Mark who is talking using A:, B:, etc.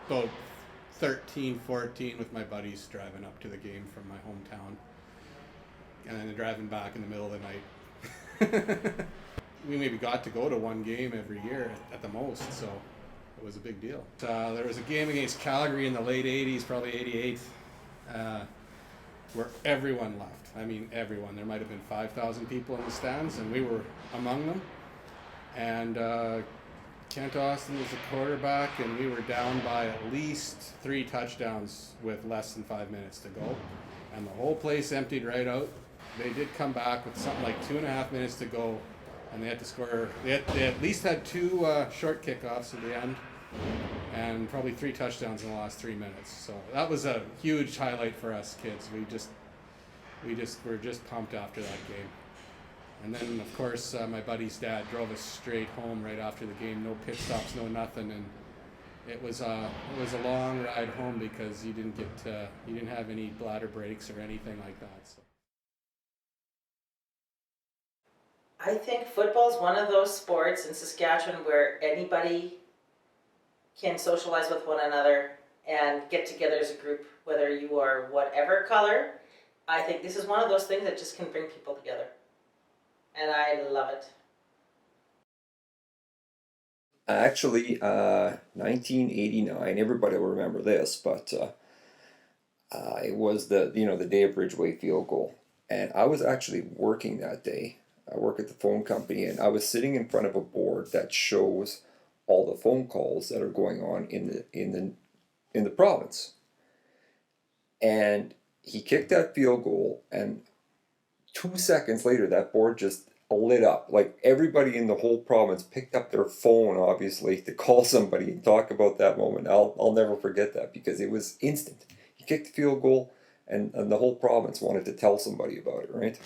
A: about 13, 14 with my buddies driving up to the game from my hometown, and then driving back in the middle of the night. We maybe got to go to one game every year at the most, so it was a big deal. There was a game against Calgary in the late 80s, probably 88, where everyone left. I mean, everyone. There might have been 5,000 people in the stands, and we were among them. And Kent Austin was the quarterback, and we were down by at least 3 touchdowns with less than 5 minutes to go. And the whole place emptied right out. They did come back with something like 2.5 minutes to go, and they had to score. They at least had 2 short kickoffs at the end, and probably 3 touchdowns in the last 3 minutes. So that was a huge highlight for us kids. We were just pumped after that game. And then of course my buddy's dad drove us straight home right after the game. No pit stops, no nothing, and it was a long ride home because you didn't have any bladder breaks or anything like that. So.
B: I think football is one of those sports in Saskatchewan where anybody can socialize with one another and get together as a group, whether you are whatever color. I think this is one of those things that just can bring people together. And I love it.
C: Actually, 1989. Everybody will remember this, but it was the day of Bridgeway field goal, and I was actually working that day. I work at the phone company, and I was sitting in front of a board that shows all the phone calls that are going on in the province. And he kicked that field goal, and 2 seconds later, that board just lit up. Like everybody in the whole province picked up their phone, obviously, to call somebody and talk about that moment. I'll never forget that because it was instant. He kicked the field goal, and the whole province wanted to tell somebody about it, right?